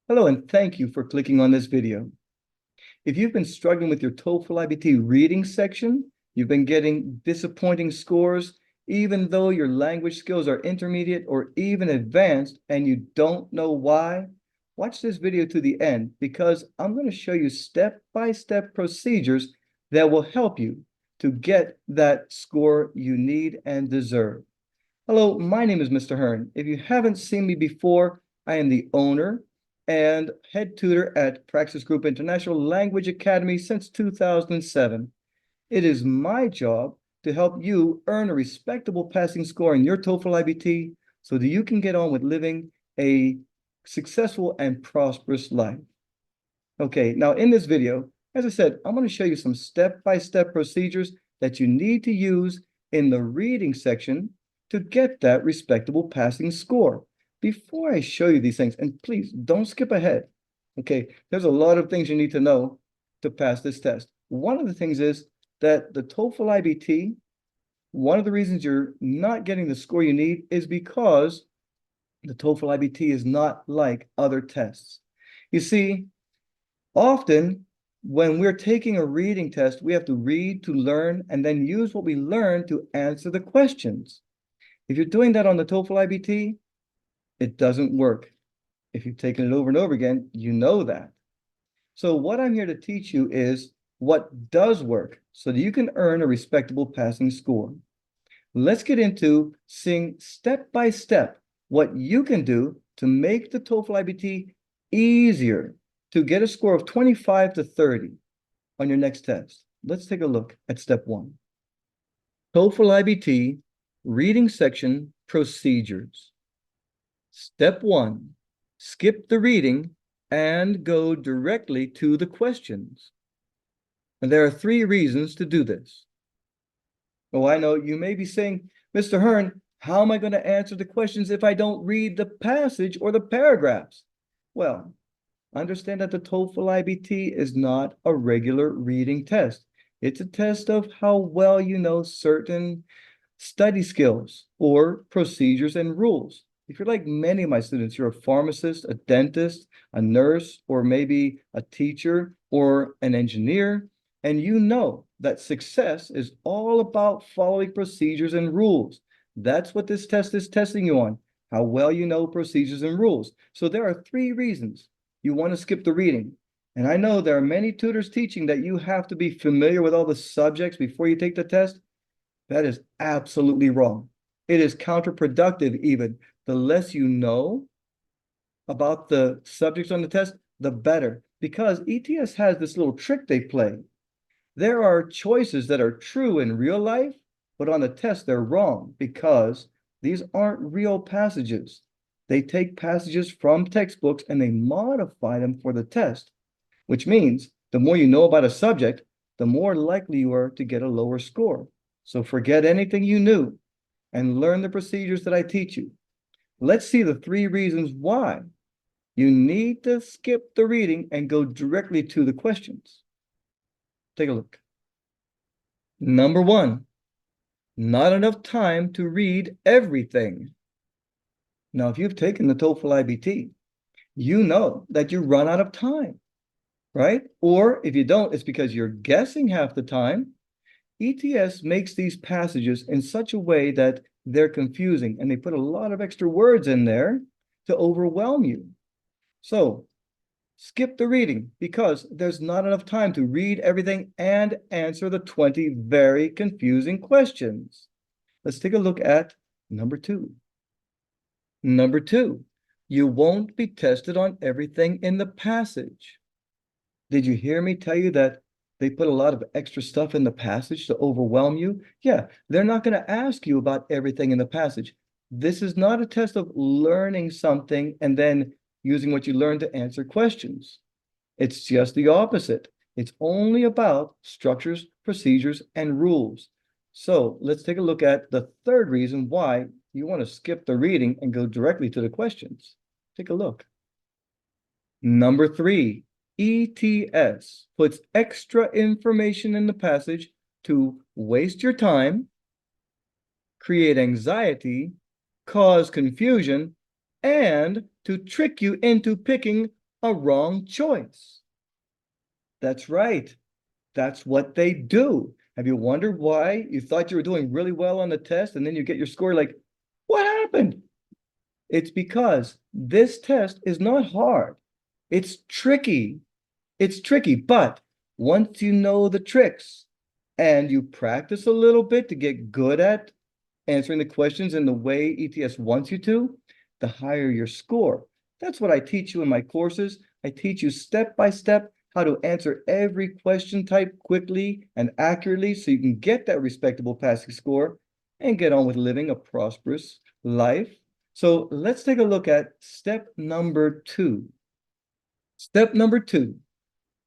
Hello, and thank you for clicking on this video. If you've been struggling with your TOEFL IBT reading section, you've been getting disappointing scores, even though your language skills are intermediate or even advanced, and you don't know why, watch this video to the end because I'm going to show you step-by-step procedures that will help you to get that score you need and deserve. Hello, my name is Mr. Hearn. If you haven't seen me before, I am the owner and head tutor at Praxis Group International Language Academy since 2007. It is my job to help you earn a respectable passing score in your TOEFL IBT so that you can get on with living a successful and prosperous life. Okay, now in this video, as I said, I'm going to show you some step-by-step procedures that you need to use in the reading section to get that respectable passing score. Before I show you these things, and please don't skip ahead, okay? There's a lot of things you need to know to pass this test. One of the things is that the TOEFL IBT, one of the reasons you're not getting the score you need is because the TOEFL IBT is not like other tests. You see, often when we're taking a reading test, we have to read to learn and then use what we learn to answer the questions. If you're doing that on the TOEFL IBT, it doesn't work. If you've taken it over and over again, you know that. So what I'm here to teach you is what does work so that you can earn a respectable passing score. Let's get into seeing step by step what you can do to make the TOEFL IBT easier to get a score of 25 to 30 on your next test. Let's take a look at step one. TOEFL IBT reading section procedures. Step one, skip the reading and go directly to the questions. And there are 3 reasons to do this. Oh, I know you may be saying, Mr. Hearn, how am I going to answer the questions if I don't read the passage or the paragraphs? Well, understand that the TOEFL IBT is not a regular reading test. It's a test of how well you know certain study skills or procedures and rules. If you're like many of my students, you're a pharmacist, a dentist, a nurse, or maybe a teacher or an engineer, and you know that success is all about following procedures and rules. That's what this test is testing you on, how well you know procedures and rules. So there are 3 reasons you want to skip the reading. And I know there are many tutors teaching that you have to be familiar with all the subjects before you take the test. That is absolutely wrong. It is counterproductive even. The less you know about the subjects on the test, the better. Because ETS has this little trick they play. There are choices that are true in real life, but on the test they're wrong because these aren't real passages. They take passages from textbooks and they modify them for the test, which means the more you know about a subject, the more likely you are to get a lower score. So forget anything you knew and learn the procedures that I teach you. Let's see the 3 reasons why you need to skip the reading and go directly to the questions. Take a look. Number 1, not enough time to read everything. Now, if you've taken the TOEFL IBT, you know that you run out of time, right? Or if you don't, it's because you're guessing half the time. ETS makes these passages in such a way that they're confusing and they put a lot of extra words in there to overwhelm you. So skip the reading because there's not enough time to read everything and answer the 20 very confusing questions. Let's take a look at number 2. Number 2, you won't be tested on everything in the passage. Did you hear me tell you that they put a lot of extra stuff in the passage to overwhelm you? Yeah, they're not going to ask you about everything in the passage. This is not a test of learning something and then using what you learned to answer questions. It's just the opposite. It's only about structures, procedures, and rules. So let's take a look at the 3rd reason why you want to skip the reading and go directly to the questions. Take a look. Number 3, ETS puts extra information in the passage to waste your time, create anxiety, cause confusion, and to trick you into picking a wrong choice. That's right. That's what they do. Have you wondered why you thought you were doing really well on the test and then you get your score like, what happened? It's because this test is not hard. It's tricky. It's tricky, but once you know the tricks and you practice a little bit to get good at answering the questions in the way ETS wants you to, the higher your score. That's what I teach you in my courses. I teach you step by step how to answer every question type quickly and accurately so you can get that respectable passing score and get on with living a prosperous life. So let's take a look at step number 2. Step number 2,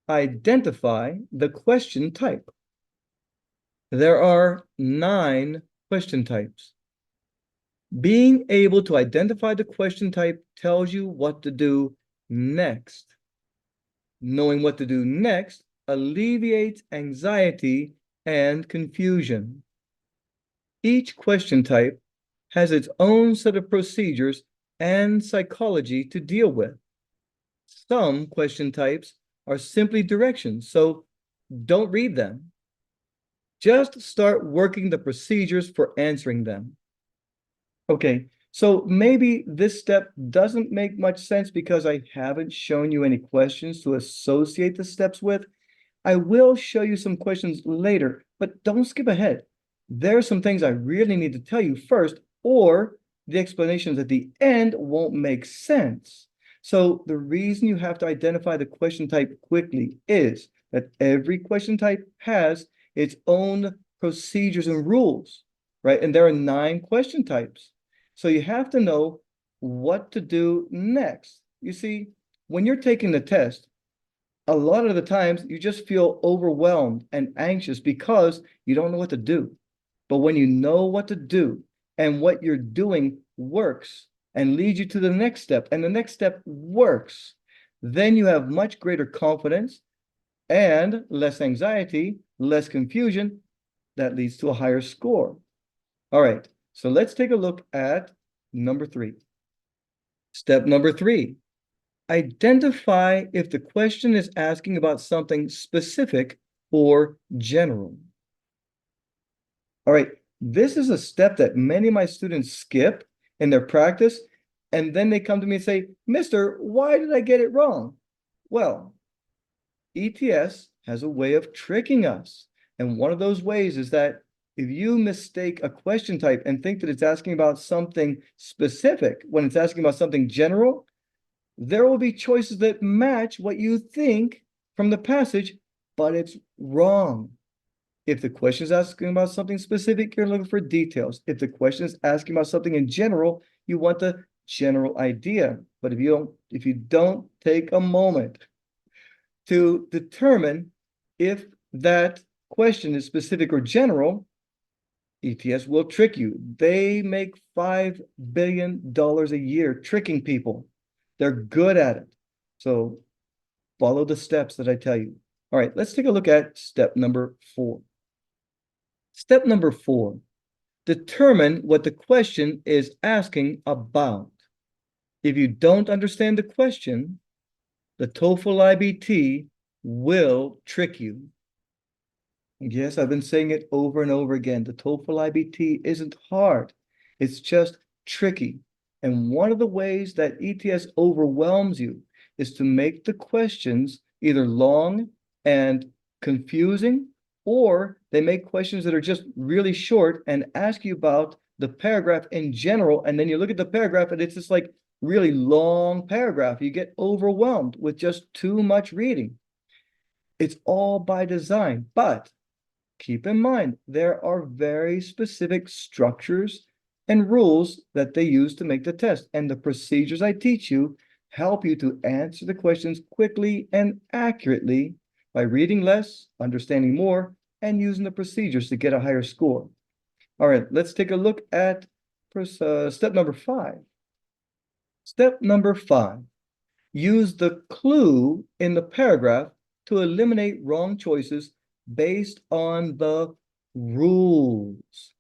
identify the question type. There are 9 question types. Being able to identify the question type tells you what to do next. Knowing what to do next alleviates anxiety and confusion. Each question type has its own set of procedures and psychology to deal with. Some question types are simply directions, so don't read them. Just start working the procedures for answering them. Okay, so maybe this step doesn't make much sense because I haven't shown you any questions to associate the steps with. I will show you some questions later, but don't skip ahead. There are some things I really need to tell you first, or the explanations at the end won't make sense. So the reason you have to identify the question type quickly is that every question type has its own procedures and rules, right? And there are 9 question types. So you have to know what to do next. You see, when you're taking the test, a lot of the times you just feel overwhelmed and anxious because you don't know what to do. But when you know what to do and what you're doing works and leads you to the next step, and the next step works, then you have much greater confidence and less anxiety, less confusion. That leads to a higher score. All right, so let's take a look at number 3. Step number 3. Identify if the question is asking about something specific or general. All right, this is a step that many of my students skip in their practice, and then they come to me and say, Mister, why did I get it wrong? Well, ETS has a way of tricking us. And one of those ways is that if you mistake a question type and think that it's asking about something specific when it's asking about something general, there will be choices that match what you think from the passage, but it's wrong. If the question is asking about something specific, you're looking for details. If the question is asking about something in general, you want the general idea. But if you don't take a moment to determine if that question is specific or general, ETS will trick you. They make $5 billion a year tricking people. They're good at it. So follow the steps that I tell you. All right, let's take a look at step number 4. Step number 4, determine what the question is asking about. If you don't understand the question, the TOEFL IBT will trick you. Yes, I've been saying it over and over again. The TOEFL IBT isn't hard. It's just tricky. And one of the ways that ETS overwhelms you is to make the questions either long and confusing, or they make questions that are just really short and ask you about the paragraph in general. And then you look at the paragraph and it's just like really long paragraph. You get overwhelmed with just too much reading. It's all by design, but keep in mind, there are very specific structures and rules that they use to make the test. And the procedures I teach you help you to answer the questions quickly and accurately by reading less, understanding more, and using the procedures to get a higher score. All right, let's take a look at step number 5. Step number 5, use the clue in the paragraph to eliminate wrong choices based on the rules.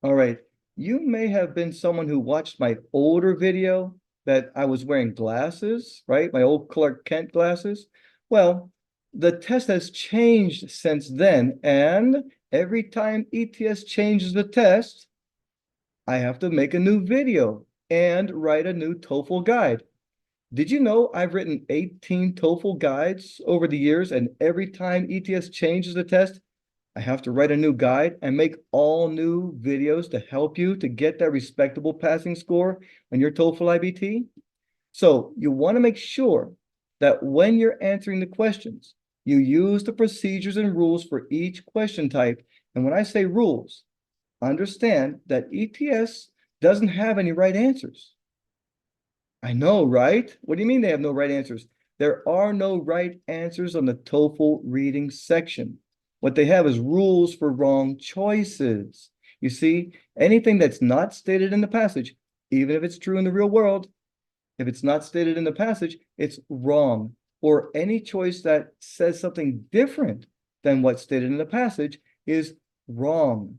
All right, you may have been someone who watched my older video that I was wearing glasses, right? My old Clark Kent glasses. Well, the test has changed since then, and every time ETS changes the test, I have to make a new video and write a new TOEFL guide. Did you know I've written 18 TOEFL guides over the years, and every time ETS changes the test, I have to write a new guide and make all new videos to help you to get that respectable passing score on your TOEFL IBT? So you want to make sure that when you're answering the questions, you use the procedures and rules for each question type. And when I say rules, understand that ETS doesn't have any right answers. I know, right? What do you mean they have no right answers? There are no right answers on the TOEFL reading section. What they have is rules for wrong choices. You see, anything that's not stated in the passage, even if it's true in the real world, if it's not stated in the passage, it's wrong. Or any choice that says something different than what's stated in the passage is wrong.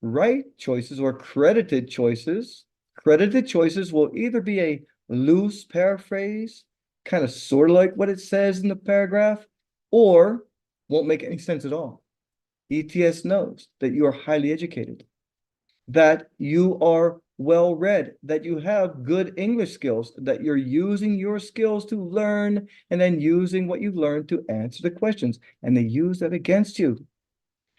Right choices or credited choices will either be a loose paraphrase, kind of sort of like what it says in the paragraph, or won't make any sense at all. ETS knows that you are highly educated, that you are well read, that you have good English skills, that you're using your skills to learn and then using what you've learned to answer the questions, and they use that against you.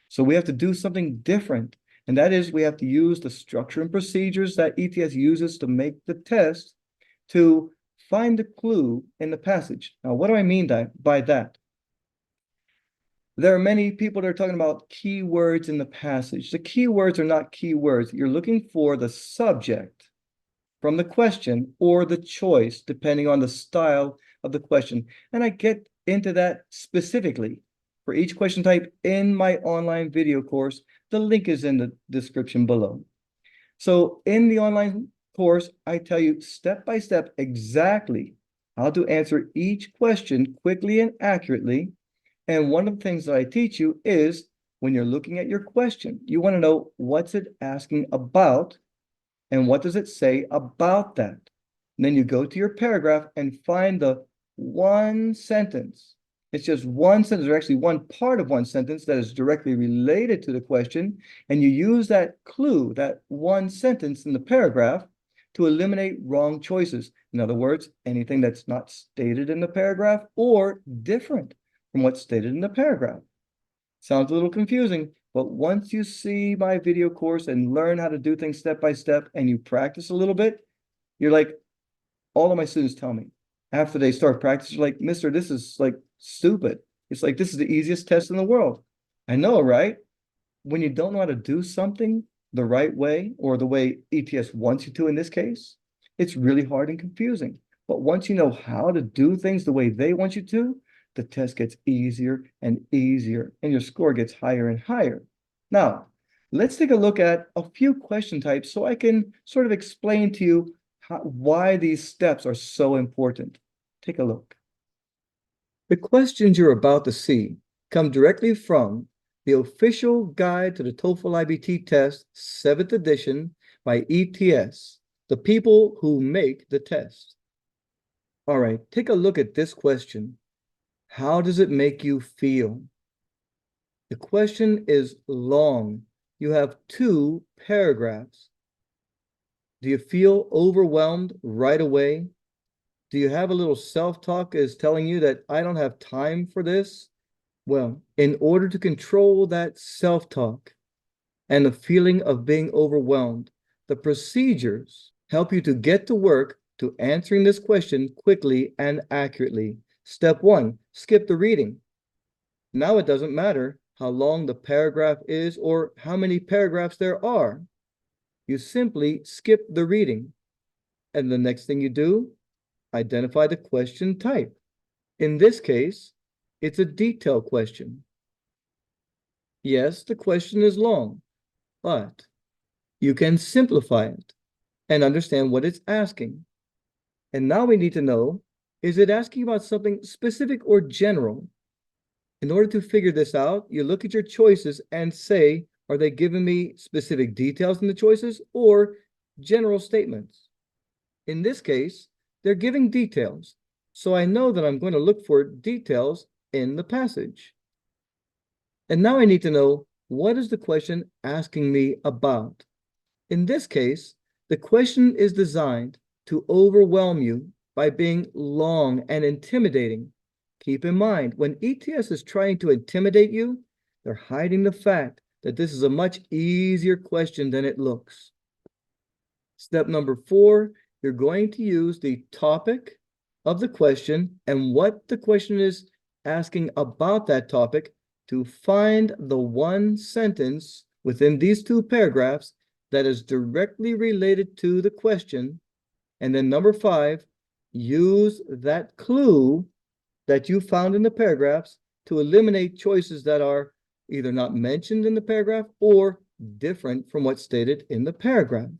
So we have to do something different. And that is, we have to use the structure and procedures that ETS uses to make the test to find the clue in the passage. Now, what do I mean by that? There are many people that are talking about keywords in the passage. The keywords are not keywords. You're looking for the subject from the question or the choice, depending on the style of the question. And I get into that specifically for each question type in my online video course. The link is in the description below. So in the online course, I tell you step by step exactly how to answer each question quickly and accurately. And one of the things that I teach you is when you're looking at your question, you want to know what's it asking about and what does it say about that. And then you go to your paragraph and find the one sentence. It's just one sentence, or actually one part of one sentence that is directly related to the question. And you use that clue, that one sentence in the paragraph, to eliminate wrong choices. In other words, anything that's not stated in the paragraph or different from what's stated in the paragraph. Sounds a little confusing, but once you see my video course and learn how to do things step by step and you practice a little bit, you're like, all of my students tell me after they start practicing, like, Mister, this is like stupid. It's like, this is the easiest test in the world. I know, right? When you don't know how to do something the right way or the way ETS wants you to in this case, it's really hard and confusing. But once you know how to do things the way they want you to, the test gets easier and easier, and your score gets higher and higher. Now, let's take a look at a few question types so I can sort of explain to you why these steps are so important. Take a look. The questions you're about to see come directly from the official guide to the TOEFL IBT test, 7th edition by ETS, the people who make the test. All right, take a look at this question. How does it make you feel? The question is long. You have 2 paragraphs. Do you feel overwhelmed right away? Do you have a little self-talk is telling you that I don't have time for this? Well, in order to control that self-talk and the feeling of being overwhelmed, the procedures help you to get to work to answering this question quickly and accurately. Step 1, skip the reading. Now it doesn't matter how long the paragraph is or how many paragraphs there are. You simply skip the reading. And the next thing you do, identify the question type. In this case, it's a detail question. Yes, the question is long, but you can simplify it and understand what it's asking. And now we need to know, is it asking about something specific or general? In order to figure this out, you look at your choices and say, are they giving me specific details in the choices or general statements? In this case, they're giving details. So I know that I'm going to look for details in the passage. And now I need to know, what is the question asking me about? In this case, the question is designed to overwhelm you by being long and intimidating. Keep in mind, when ETS is trying to intimidate you, they're hiding the fact that this is a much easier question than it looks. Step number 4, you're going to use the topic of the question and what the question is asking about that topic to find the one sentence within these 2 paragraphs that is directly related to the question. And then number 5, use that clue that you found in the paragraphs to eliminate choices that are either not mentioned in the paragraph or different from what's stated in the paragraph.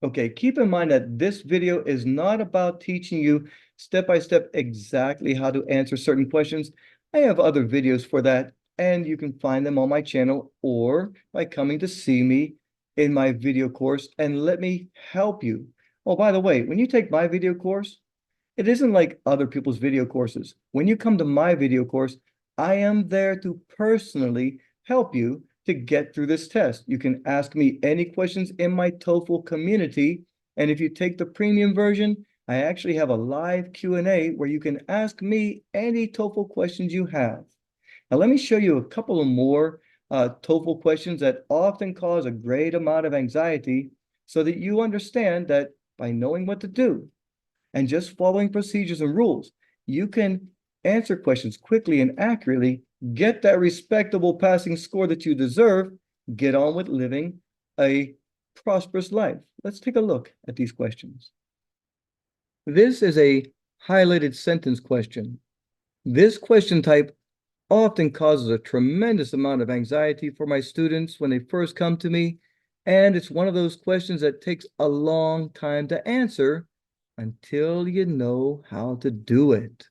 Okay, keep in mind that this video is not about teaching you step-by-step exactly how to answer certain questions. I have other videos for that, and you can find them on my channel or by coming to see me in my video course and let me help you. Oh, by the way, when you take my video course, it isn't like other people's video courses. When you come to my video course, I am there to personally help you to get through this test. You can ask me any questions in my TOEFL community. And if you take the premium version, I actually have a live Q&A where you can ask me any TOEFL questions you have. Now, let me show you a couple of more TOEFL questions that often cause a great amount of anxiety so that you understand that by knowing what to do and just following procedures and rules, you can answer questions quickly and accurately, get that respectable passing score that you deserve, get on with living a prosperous life. Let's take a look at these questions. This is a highlighted sentence question. This question type often causes a tremendous amount of anxiety for my students when they first come to me, and it's one of those questions that takes a long time to answer until you know how to do it.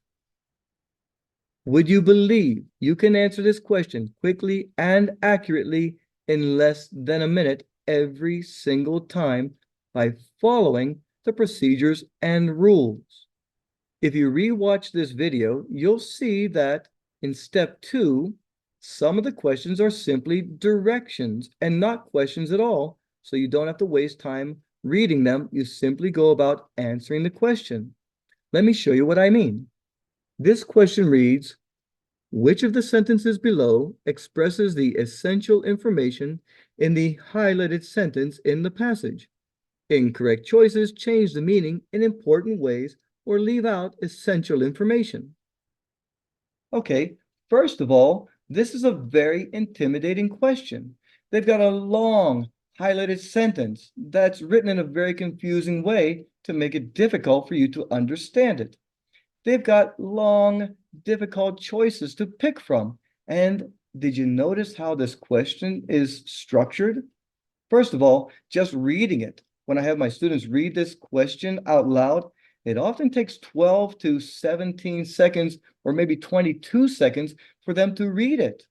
Would you believe you can answer this question quickly and accurately in less than a minute every single time by following the procedures and rules? If you rewatch this video, you'll see that in step 2, some of the questions are simply directions and not questions at all, so you don't have to waste time reading them. You simply go about answering the question. Let me show you what I mean. This question reads, which of the sentences below expresses the essential information in the highlighted sentence in the passage? Incorrect choices change the meaning in important ways or leave out essential information. Okay, first of all, this is a very intimidating question. They've got a long highlighted sentence that's written in a very confusing way to make it difficult for you to understand it. They've got long, difficult choices to pick from. And did you notice how this question is structured? First of all, just reading it. When I have my students read this question out loud, it often takes 12 to 17 seconds or maybe 22 seconds for them to read it.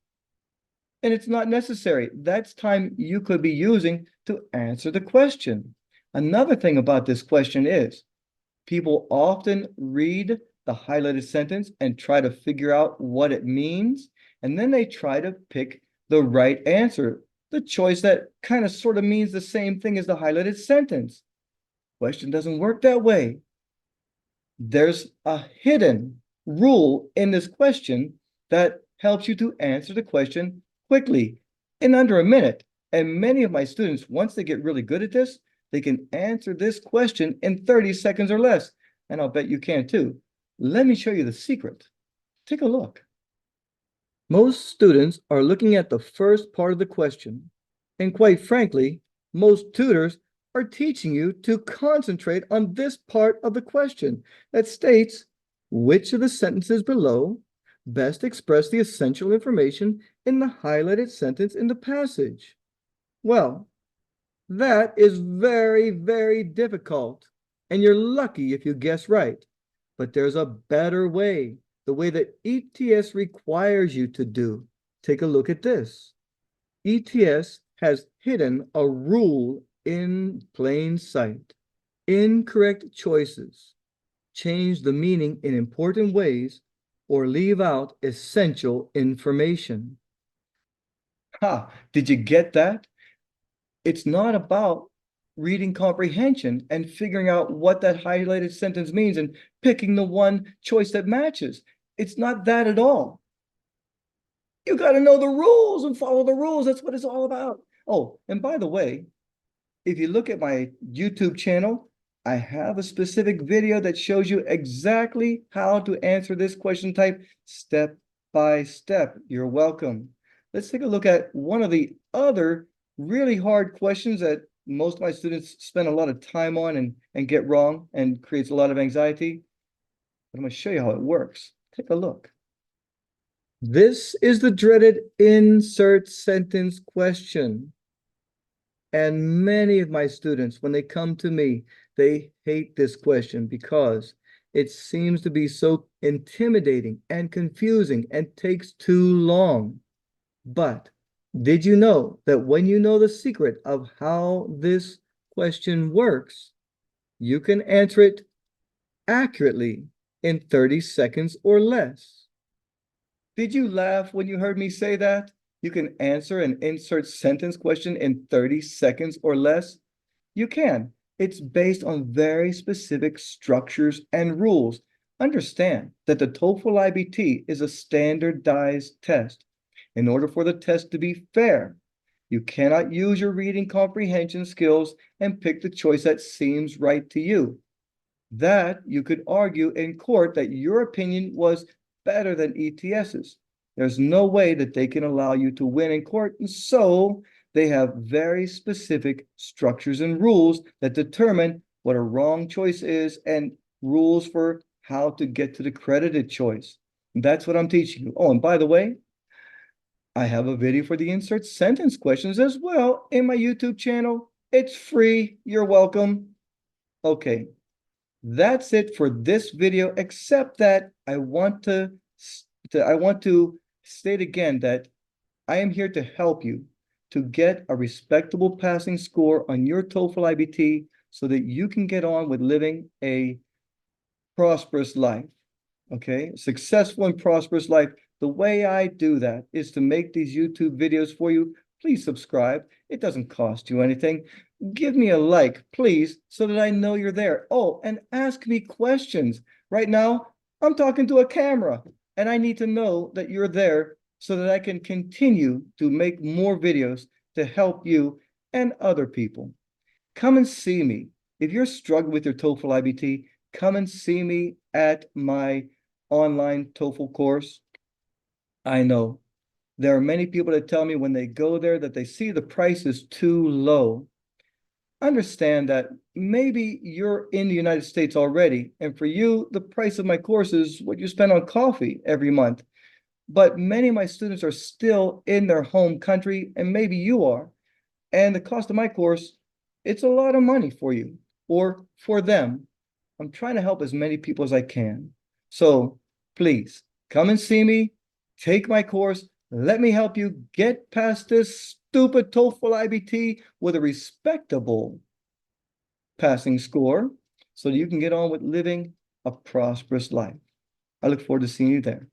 And it's not necessary. That's time you could be using to answer the question. Another thing about this question is people often read the highlighted sentence and try to figure out what it means, and then they try to pick the right answer, the choice that kind of sort of means the same thing as the highlighted sentence. Question doesn't work that way. There's a hidden rule in this question that helps you to answer the question quickly in under a minute. And many of my students, once they get really good at this, they can answer this question in 30 seconds or less. And I'll bet you can too. Let me show you the secret. Take a look. Most students are looking at the first part of the question. And quite frankly, most tutors are teaching you to concentrate on this part of the question that states which of the sentences below best express the essential information in the highlighted sentence in the passage. Well, that is very, very difficult, and you're lucky if you guess right. But there's a better way, the way that ETS requires you to do. Take a look at this. ETS has hidden a rule in plain sight. Incorrect choices change the meaning in important ways or leave out essential information. Ha! Did you get that? It's not about reading comprehension and figuring out what that highlighted sentence means and picking the one choice that matches. It's not that at all. You got to know the rules and follow the rules. That's what it's all about. Oh, and by the way, if you look at my YouTube channel, I have a specific video that shows you exactly how to answer this question type step by step. You're welcome. Let's take a look at one of the other really hard questions that most of my students spend a lot of time on and get wrong and creates a lot of anxiety. I'm going to show you how it works. Take a look. This is the dreaded insert sentence question. And many of my students, when they come to me, they hate this question because it seems to be so intimidating and confusing and takes too long. But did you know that when you know the secret of how this question works, you can answer it accurately in 30 seconds or less? Did you laugh when you heard me say that? You can answer an insert sentence question in 30 seconds or less? You can. It's based on very specific structures and rules. Understand that the TOEFL IBT is a standardized test. In order for the test to be fair, you cannot use your reading comprehension skills and pick the choice that seems right to you. That you could argue in court that your opinion was better than ETS's. There's no way that they can allow you to win in court, and so they have very specific structures and rules that determine what a wrong choice is and rules for how to get to the credited choice. That's what I'm teaching you. Oh, and by the way, I have a video for the insert sentence questions as well in my YouTube channel. It's free. You're welcome. Okay, that's it for this video, except that I want to state again that I am here to help you to get a respectable passing score on your TOEFL IBT so that you can get on with living a prosperous life, okay? Successful and prosperous life. The way I do that is to make these YouTube videos for you. Please subscribe. It doesn't cost you anything. Give me a like, please, so that I know you're there. Oh, and ask me questions. Right now, I'm talking to a camera, and I need to know that you're there so that I can continue to make more videos to help you and other people. Come and see me. If you're struggling with your TOEFL IBT, come and see me at my online TOEFL course. I know there are many people that tell me when they go there that they see the price is too low. Understand that maybe you're in the United States already, and for you, the price of my course is what you spend on coffee every month. But many of my students are still in their home country, and maybe you are. And the cost of my course, it's a lot of money for you or for them. I'm trying to help as many people as I can. So please come and see me, take my course, let me help you get past this stupid TOEFL IBT with a respectable passing score so that you can get on with living a prosperous life. I look forward to seeing you there.